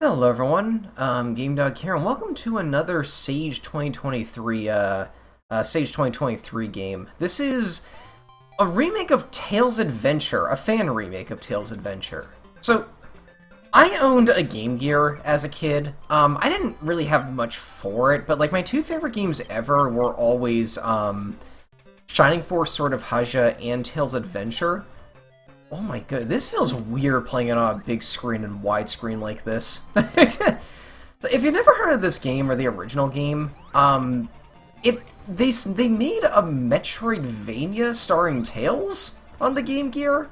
Hello everyone, GameDog here, and welcome to another Sage 2023, Sage 2023 game. This is a remake of Tales Adventure, a fan remake of Tales Adventure. So, I owned a Game Gear as a kid. I didn't really have much for it, but like my two favorite games ever were always, Shining Force Sword of Haja and Tales Adventure. Oh my god, this feels weird playing it on a big screen and widescreen like this. So if you've never heard of this game or the original game, they made a Metroidvania starring Tails on the Game Gear,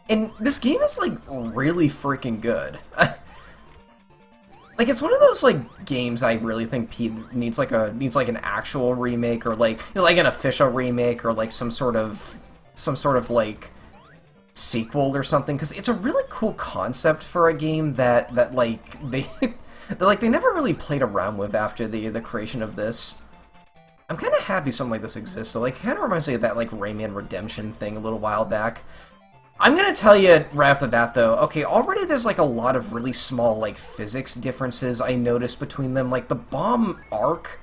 and this game is like really freaking good. Like it's one of those like games I really think needs like an actual remake or like like an official remake or like some sort of like sequel or something, because it's a really cool concept for a game that like they never really played around with after the creation of this. I'm kind of happy something like this exists. So like it kind of reminds me of that like Rayman Redemption thing a little while back. I'm gonna tell you right off the bat though, okay, already there's like a lot of really small like physics differences I noticed between them. Like the bomb arc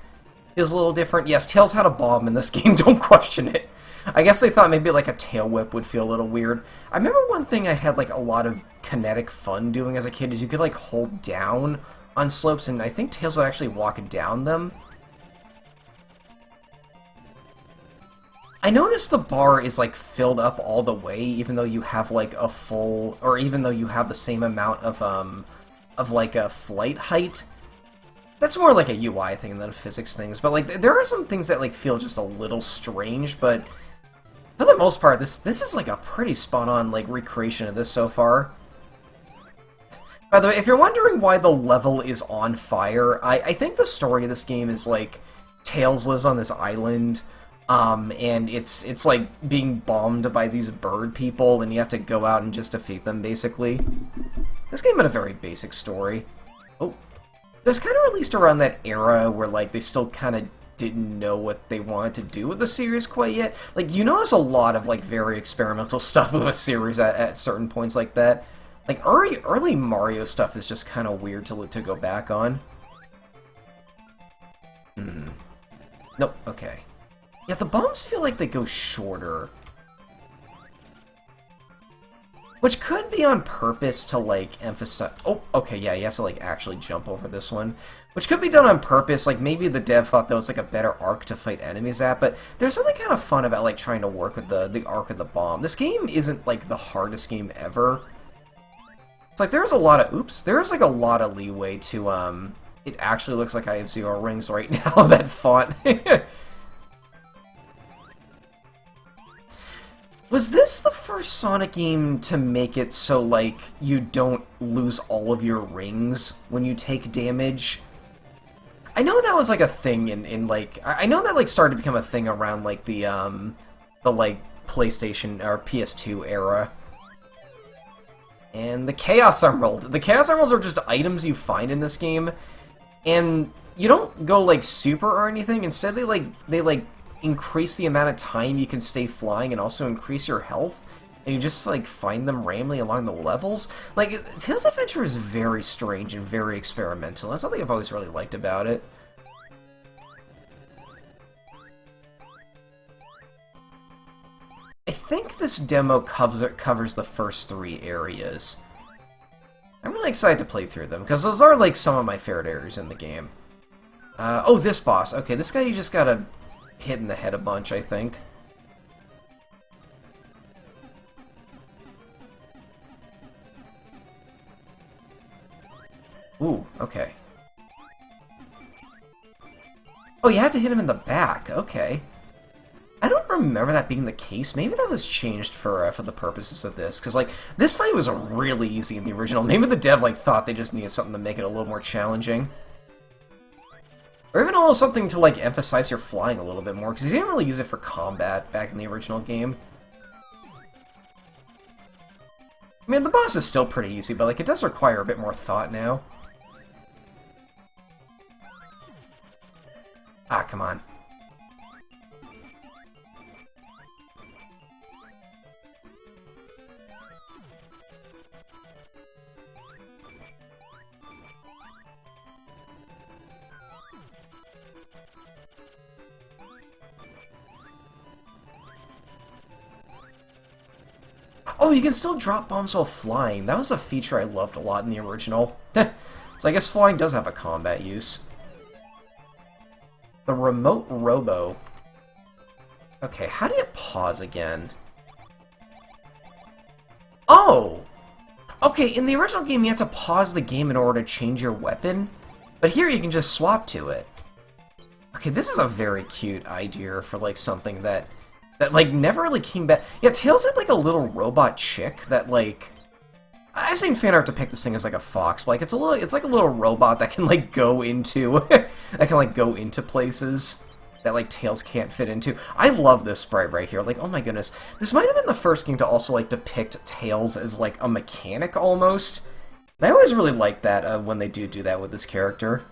is a little different. Yes, Tails had a bomb in this game, don't question it. I guess they thought maybe like a tail whip would feel a little weird. I remember one thing I had like a lot of kinetic fun doing as a kid is you could like hold down on slopes, and I think Tails would actually walk down them. I noticed the bar is like filled up all the way, even though you have like a full, or even though you have the same amount of like a flight height. That's more like a UI thing than a physics thing. But like there are some things that like feel just a little strange, but for the most part, this is like a pretty spot-on like recreation of this so far. By the way, if you're wondering why the level is on fire, I think the story of this game is like Tails lives on this island, and it's like being bombed by these bird people, and you have to go out and just defeat them, basically. This game had a very basic story. Oh, it was kind of released around that era where like they still kind of didn't know what they wanted to do with the series quite yet. Like, you notice a lot of, like, very experimental stuff with a series at certain points like that. Like, early Mario stuff is just kind of weird to go back on. Nope, okay. Yeah, the bombs feel like they go shorter. Which could be on purpose to, like, emphasize... Oh, okay, yeah, you have to, like, actually jump over this one. Which could be done on purpose, like, maybe the dev thought that was, like, a better arc to fight enemies at, but there's something kind of fun about, like, trying to work with the arc of the bomb. This game isn't, like, the hardest game ever. It's like, there's a lot of... Oops. There's, like, a lot of leeway to, It actually looks like I have 0 rings right now, that font. Was this the first Sonic game to make it so, like, you don't lose all of your rings when you take damage? I know that was, like, a thing in like... I know that, like, started to become a thing around, like, like, PlayStation or PS2 era. And the Chaos Emerald. The Chaos Emeralds are just items you find in this game, and you don't go, like, super or anything. Instead, they increase the amount of time you can stay flying and also increase your health, and you just like find them randomly along the levels. Like, Tales Adventure is very strange and very experimental. That's something I've always really liked about it. I think this demo covers the first 3 areas. I'm really excited to play through them, because those are like some of my favorite areas in the game. Oh, this boss. Okay, this guy you just gotta hit in the head a bunch, I think. Ooh, okay. Oh, you had to hit him in the back. Okay. I don't remember that being the case. Maybe that was changed for the purposes of this, because like this fight was really easy in the original. Maybe the dev like thought they just needed something to make it a little more challenging. Or even a little something to, like, emphasize your flying a little bit more, because you didn't really use it for combat back in the original game. I mean, the boss is still pretty easy, but, like, it does require a bit more thought now. Ah, come on. Oh, you can still drop bombs while flying. That was a feature I loved a lot in the original. So I guess flying does have a combat use. The remote robo. Okay, how do you pause again? Oh! Okay, in the original game you had to pause the game in order to change your weapon, but here you can just swap to it. Okay, this is a very cute idea for, like, something that like, never really came back. Yeah, Tails had, like, a little robot chick that, like... I've seen fan art depict this thing as, like, a fox, but, like, it's like a little robot that can, like, go into... that can, like, go into places that, like, Tails can't fit into. I love this sprite right here. Like, oh my goodness. This might have been the first game to also, like, depict Tails as, like, a mechanic, almost. And I always really like that when they do that with this character.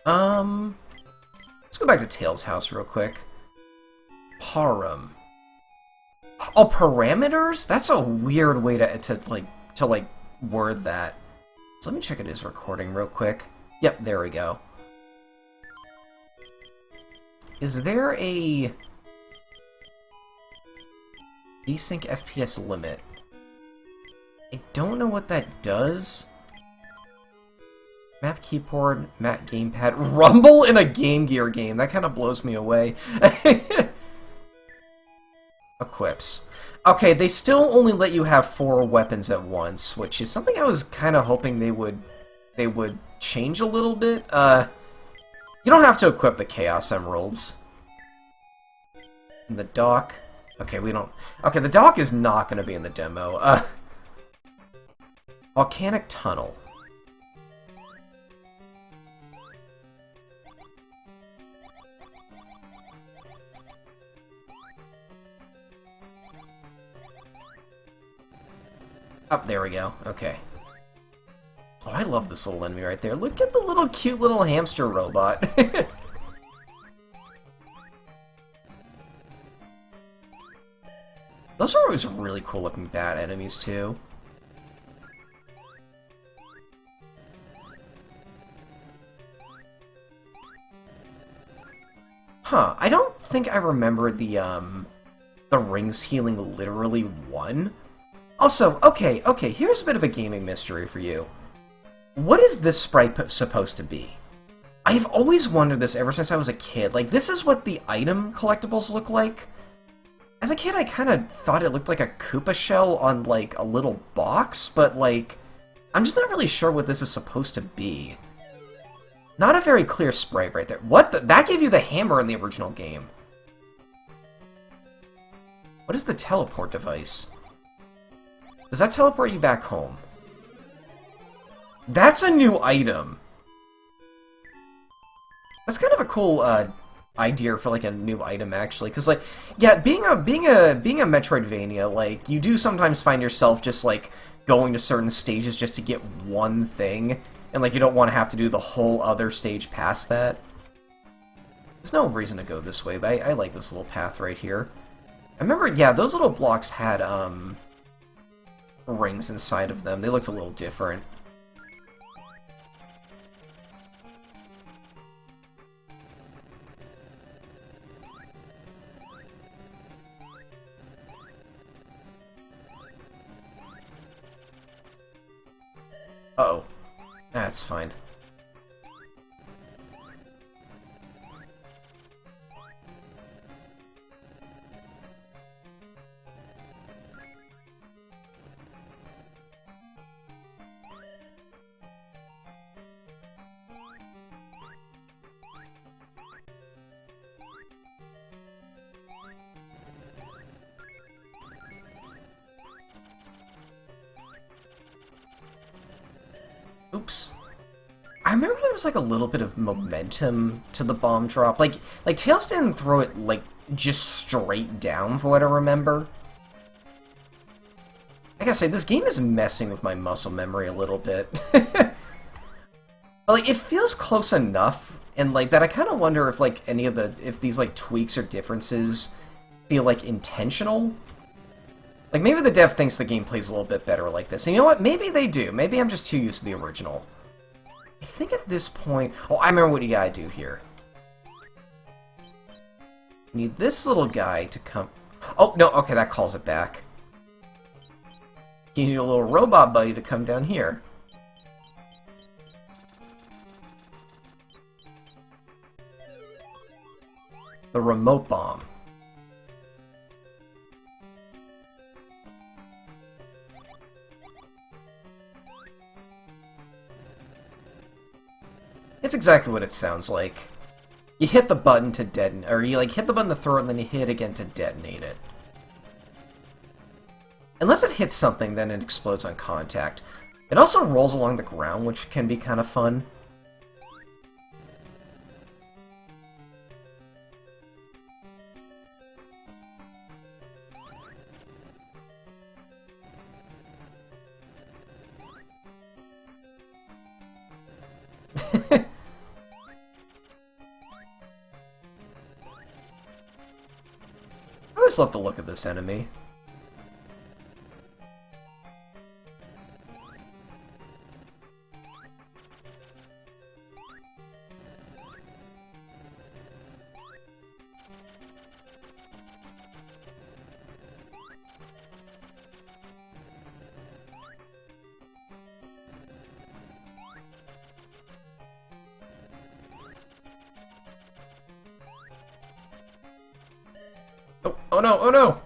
Let's go back to Tails' house real quick. Parum. Oh, parameters? That's a weird way to word that. So let me check it his recording real quick. Yep, there we go. Is there a desync FPS limit? I don't know what that does. Map keyboard, map gamepad, rumble in a Game Gear game. That kind of blows me away. Equips. Okay, they still only let you have 4 weapons at once, which is something I was kind of hoping they would change a little bit. You don't have to equip the Chaos Emeralds. And the dock. Okay, we don't. Okay, the dock is not going to be in the demo. Volcanic tunnel. Oh, there we go. Okay. Oh, I love this little enemy right there. Look at the little cute little hamster robot. Those are always really cool looking bat enemies, too. Huh, I don't think I remember the rings healing literally 1. Also, okay, here's a bit of a gaming mystery for you. What is this sprite supposed to be? I've always wondered this ever since I was a kid. Like, this is what the item collectibles look like. As a kid, I kind of thought it looked like a Koopa shell on, like, a little box, but, like, I'm just not really sure what this is supposed to be. Not a very clear sprite right there. What the? That gave you the hammer in the original game. What is the teleport device? Does that teleport you back home? That's a new item. That's kind of a cool idea for like a new item, actually, because like, yeah, being a Metroidvania, like you do sometimes find yourself just like going to certain stages just to get one thing, and like you don't want to have to do the whole other stage past that. There's no reason to go this way, but I like this little path right here. I remember, yeah, those little blocks had rings inside of them. They looked a little different. Uh-oh. That's fine. Oops. I remember there was like a little bit of momentum to the bomb drop. Like Tails didn't throw it like just straight down for what I remember. I gotta say, this game is messing with my muscle memory a little bit. But like it feels close enough, and like that I kind of wonder if like any of if these like tweaks or differences feel like intentional. Like, maybe the dev thinks the game plays a little bit better like this. And you know what? Maybe they do. Maybe I'm just too used to the original. I think at this point... Oh, I remember what you gotta do here. You need this little guy to come... Oh, no, okay, that calls it back. You need a little robot buddy to come down here. The remote bomb. It's exactly what it sounds like. You hit the button to detonate, or you like hit the button to throw it and then you hit it again to detonate it. Unless it hits something, then it explodes on contact. It also rolls along the ground, which can be kind of fun. I always love the look of this enemy. Oh, oh no, oh no!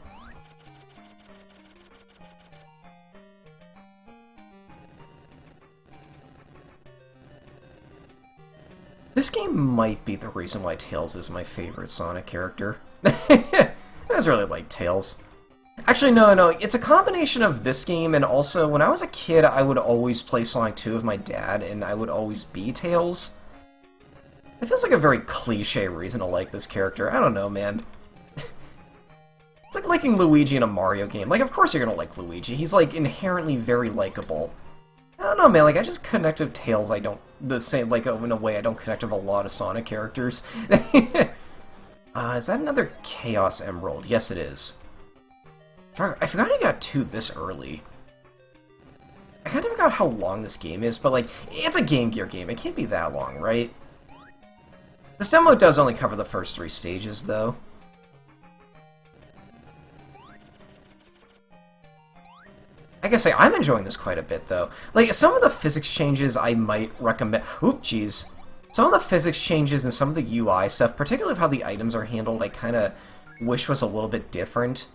This game might be the reason why Tails is my favorite Sonic character. I just really like Tails. Actually, no, it's a combination of this game and also, when I was a kid, I would always play Sonic 2 with my dad, and I would always be Tails. It feels like a very cliche reason to like this character. I don't know, man. It's like liking Luigi in a Mario game. Like, of course you're gonna like Luigi. He's, like, inherently very likable. I don't know, man. Like, I just connect with Tails. I don't... The same, like, in a way I don't connect with a lot of Sonic characters. Is that another Chaos Emerald? Yes, it is. I forgot I got 2 this early. I kind of forgot how long this game is, but, like, it's a Game Gear game. It can't be that long, right? This demo does only cover the first 3 stages, though. I gotta say, I'm enjoying this quite a bit, though. Like, some of the physics changes I might recommend... Oop, jeez. Some of the physics changes and some of the UI stuff, particularly of how the items are handled, I kind of wish was a little bit different.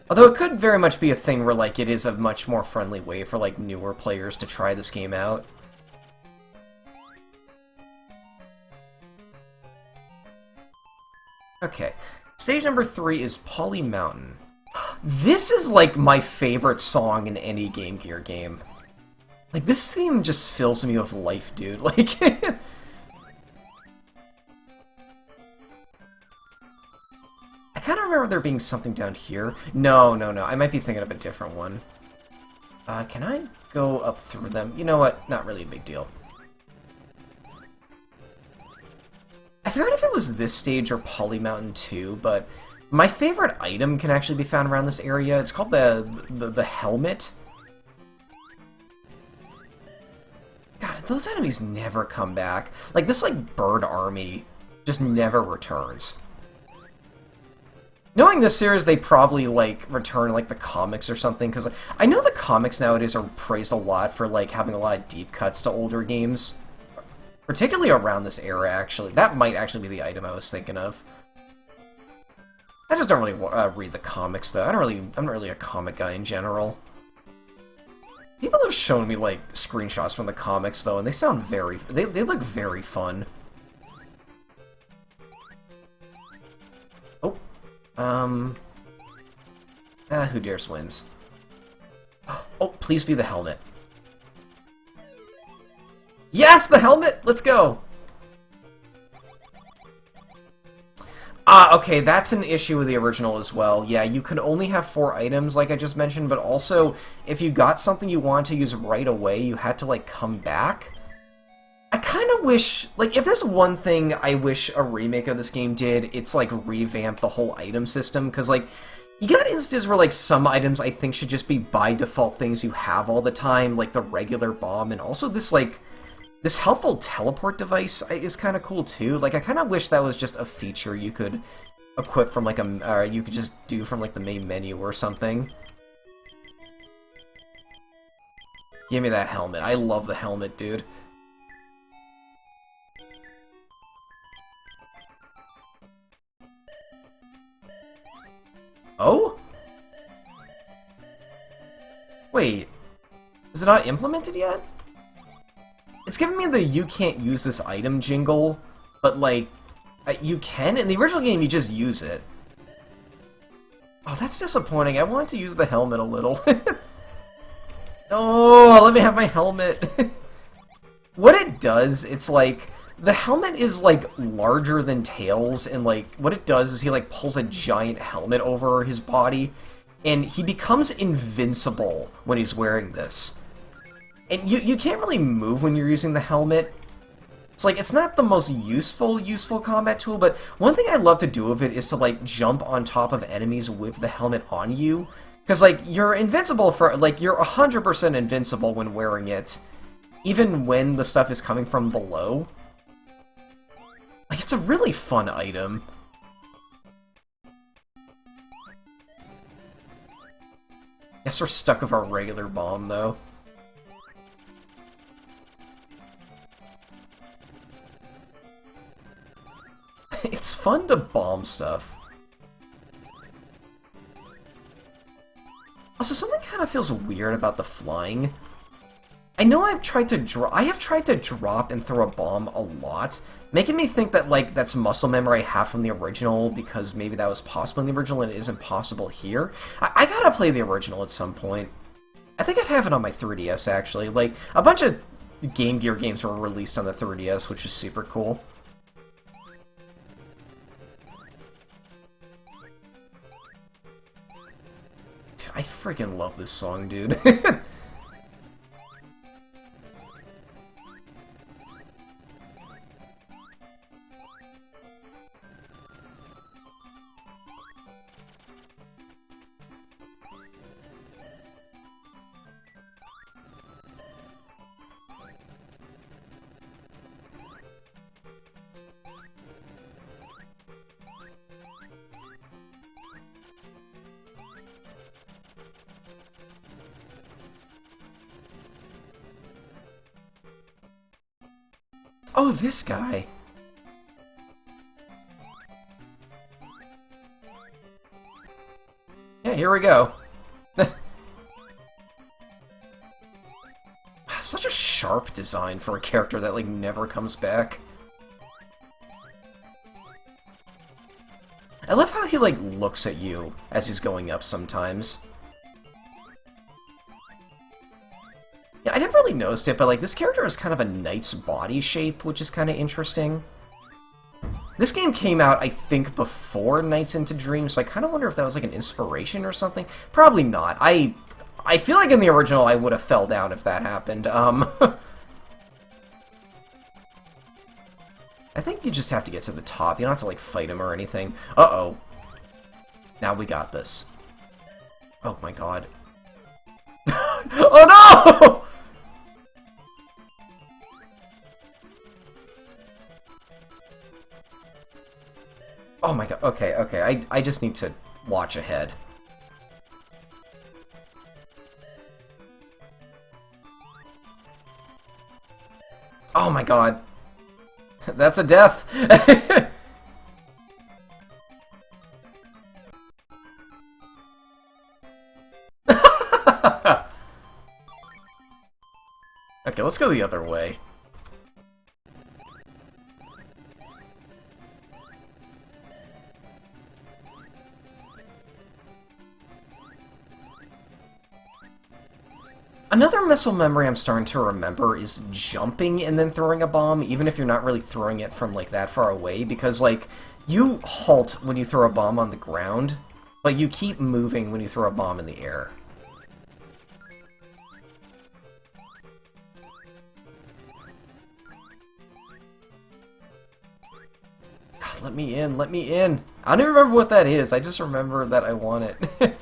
Although it could very much be a thing where, like, it is a much more friendly way for, like, newer players to try this game out. Okay. Stage number 3 is Polly Mountain. This is, like, my favorite song in any Game Gear game. Like, this theme just fills me with life, dude. Like... I kind of remember there being something down here. No. I might be thinking of a different one. Can I go up through them? You know what? Not really a big deal. I forgot if it was this stage or Polly Mountain 2, but... My favorite item can actually be found around this area. It's called the helmet. God, those enemies never come back. Like, this, like, bird army just never returns. Knowing this series, they probably, like, return, like, the comics or something, because I know the comics nowadays are praised a lot for, like, having a lot of deep cuts to older games. Particularly around this era, actually. That might actually be the item I was thinking of. I just don't really read the comics, though. I'm not really a comic guy in general. People have shown me, like, screenshots from the comics, though, and they sound very... They look very fun. Oh. Who dares wins? Oh, please be the helmet. Yes, the helmet! Let's go! Okay, that's an issue with the original as well. Yeah, you can only have 4 items, like I just mentioned, but also, if you got something you wanted to use right away, you had to, like, come back. I kind of wish... Like, if there's one thing I wish a remake of this game did, it's, like, revamp the whole item system, because, like, you got instances where, like, some items I think should just be by default things you have all the time, like the regular bomb, and also this, like... This helpful teleport device is kind of cool, too. Like, I kind of wish that was just a feature you could equip from like a, you could just do from like the main menu or something. Give me that helmet. I love the helmet, dude. Oh? Wait. Is it not implemented yet? It's giving me the you can't use this item jingle, but like, you can? In the original game, you just use it. Oh, that's disappointing. I wanted to use the helmet a little. No, let me have my helmet. What it does, it's like, the helmet is like larger than Tails, and like, what it does is he like pulls a giant helmet over his body, and he becomes invincible when he's wearing this. And you can't really move when you're using the helmet. It's like, it's not the most useful combat tool, but one thing I love to do with it is to like jump on top of enemies with the helmet on you. Because like, you're invincible for, like, you're 100% invincible when wearing it, even when the stuff is coming from below. Like, it's a really fun item. Guess we're stuck with our regular bomb, though. It's fun to bomb stuff. Also, something kind of feels weird about the flying. I know I have tried to drop and throw a bomb a lot, making me think that, like, that's muscle memory I have from the original, because maybe that was possible in the original and it isn't possible here. I gotta play the original at some point. I think I'd have it on my 3DS, actually. Like, a bunch of Game Gear games were released on the 3DS, which is super cool. I freaking love this song, dude. Oh, this guy. Yeah, here we go. Such a sharp design for a character that, like, never comes back. I love how he, like, looks at you as he's going up sometimes. Yeah, I never really noticed it, but, like, this character has kind of a knight's body shape, which is kind of interesting. This game came out, I think, before Nights into Dreams, so I kind of wonder if that was, like, an inspiration or something. Probably not. I feel like in the original I would have fell down if that happened. I think you just have to get to the top. You don't have to, like, fight him or anything. Uh-oh. Now we got this. Oh, my God. Oh, no! Oh my god, okay, okay, I just need to watch ahead. Oh my god. That's a death! Okay, let's go the other way. Another muscle memory I'm starting to remember is jumping and then throwing a bomb, even if you're not really throwing it from, like, that far away, because, like, you halt when you throw a bomb on the ground, but you keep moving when you throw a bomb in the air. God, let me in, let me in! I don't even remember what that is, I just remember that I want it.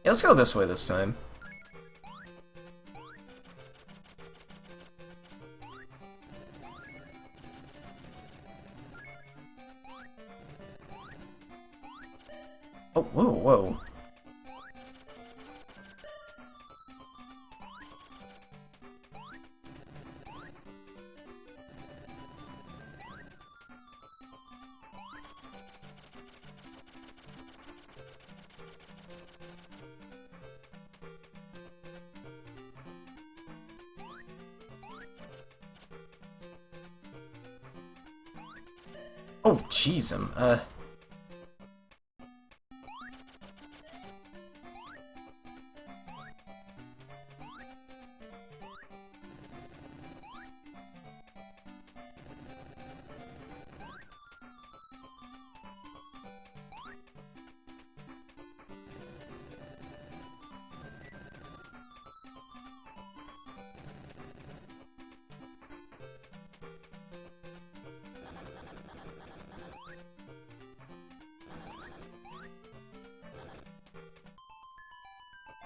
Yeah, let's go this way this time. Oh, whoa, whoa. Oh, jeez,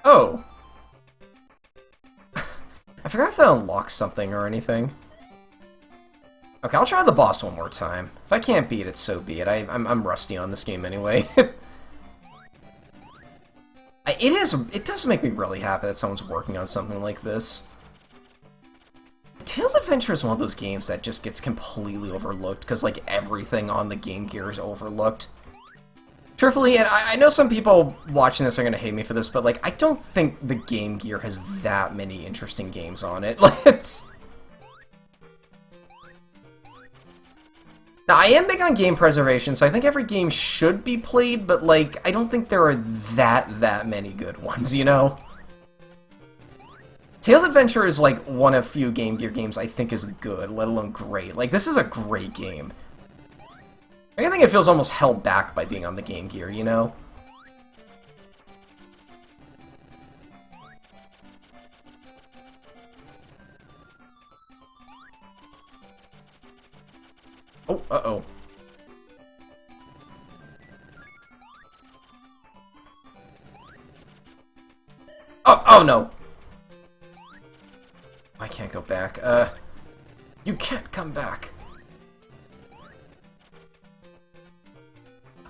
Oh! I forgot if that unlocks something or anything. Okay, I'll try the boss one more time. If I can't beat it, so be it. I'm rusty on this game anyway. It does make me really happy that someone's working on something like this. Tales Adventure is one of those games that just gets completely overlooked, because, like, everything on the Game Gear is overlooked. Truthfully, and I know some people watching this are going to hate me for this, but, like, I don't think the Game Gear has that many interesting games on it. Like, it's... Now, I am big on game preservation, so I think every game should be played, but, like, I don't think there are that many good ones, you know? Tales Adventure is, like, one of few Game Gear games I think is good, let alone great. Like, this is a great game. I think it feels almost held back by being on the Game Gear, you know? Oh, uh-oh. Oh, no! I can't go back. You can't come back.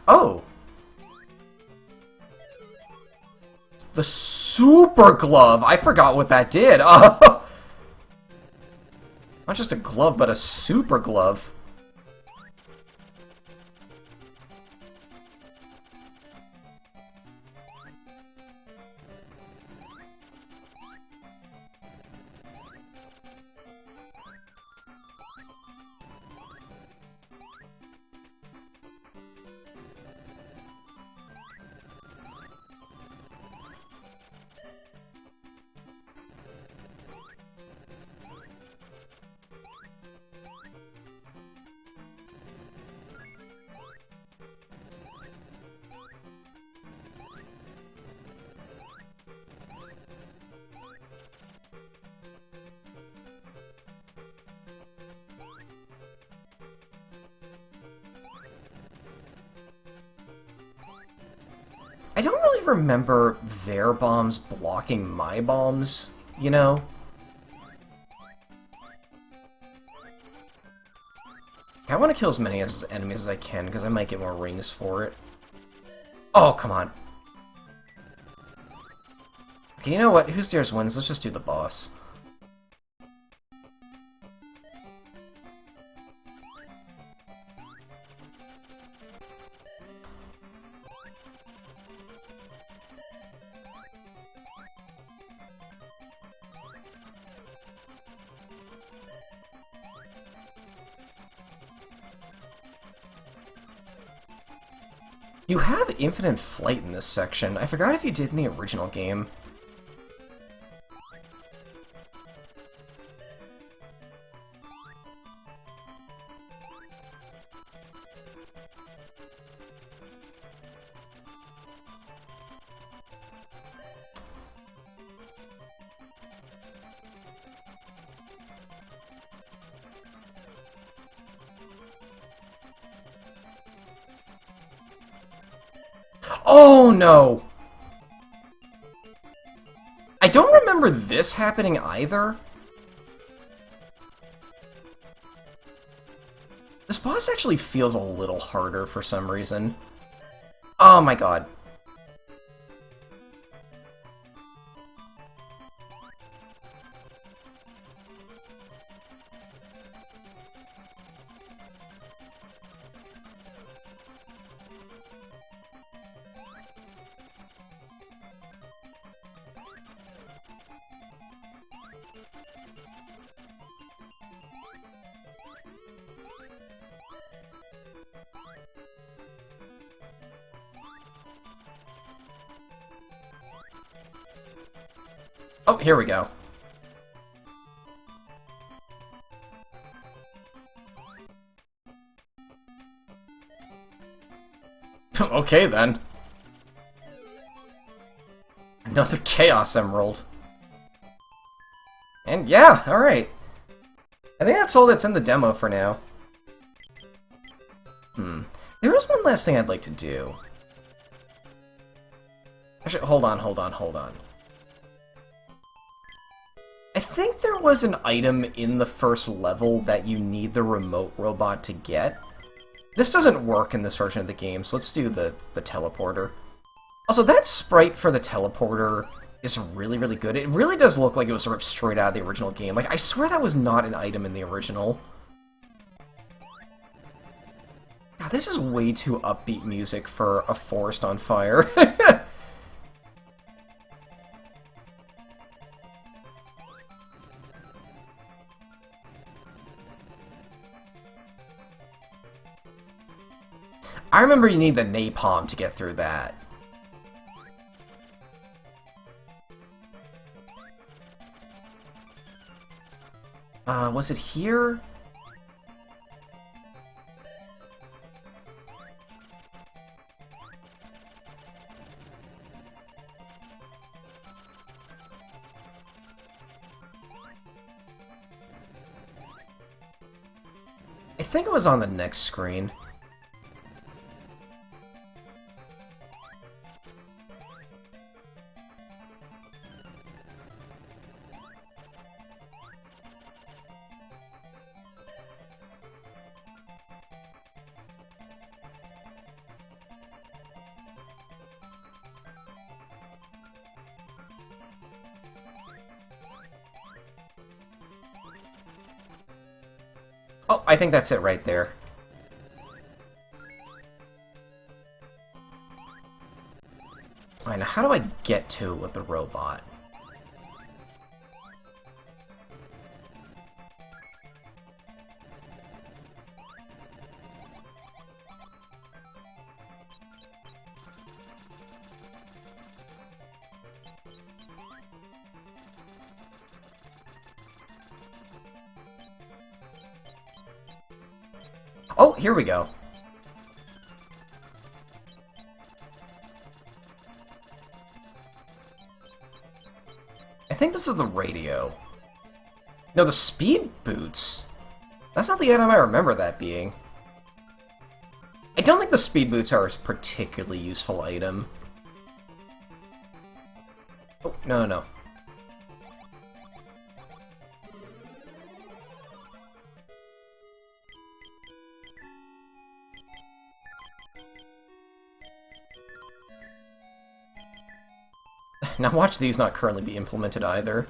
Oh! The Super Glove! I forgot what that did! Oh! Not just a glove, but a Super Glove. I don't really remember their bombs blocking my bombs, you know? I want to kill as many enemies as I can, because I might get more rings for it. Oh, come on. Okay, you know what? Who dares wins? Let's just do the boss. You have infinite flight in this section. I forgot if you did in the original game. Oh, no! I don't remember this happening either. This boss actually feels a little harder for some reason. Oh my god. Oh, here we go. Okay, then. Another Chaos Emerald. And yeah, alright. I think that's all that's in the demo for now. There is one last thing I'd like to do. Actually, hold on. I think there was an item in the first level that you need the remote robot to get. This doesn't work in this version of the game, so let's do the teleporter. Also, that sprite for the teleporter is really, really good. It really does look like it was ripped straight out of the original game. Like, I swear that was not an item in the original. God, this is way too upbeat music for a forest on fire. I remember you need the napalm to get through that. Was it here? I think it was on the next screen. Oh, I think that's it right there. Alright, now how do I get to it with the robot? Oh, here we go. I think this is the radio. No, the speed boots. That's not the item I remember that being. I don't think the speed boots are a particularly useful item. Oh, no. Now watch these not currently be implemented either.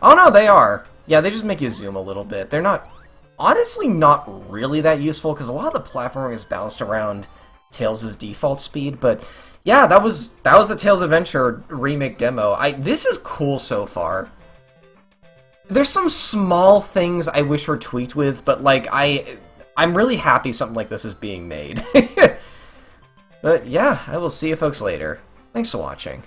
Oh no, they are! Yeah, they just make you zoom a little bit. They're not... honestly not really that useful, because a lot of the platforming is bounced around Tails' default speed, but yeah, that was the Tails Adventure remake demo. This is cool so far. There's some small things I wish were tweaked with, but like, I'm really happy something like this is being made. But yeah, I will see you folks later. Thanks for watching.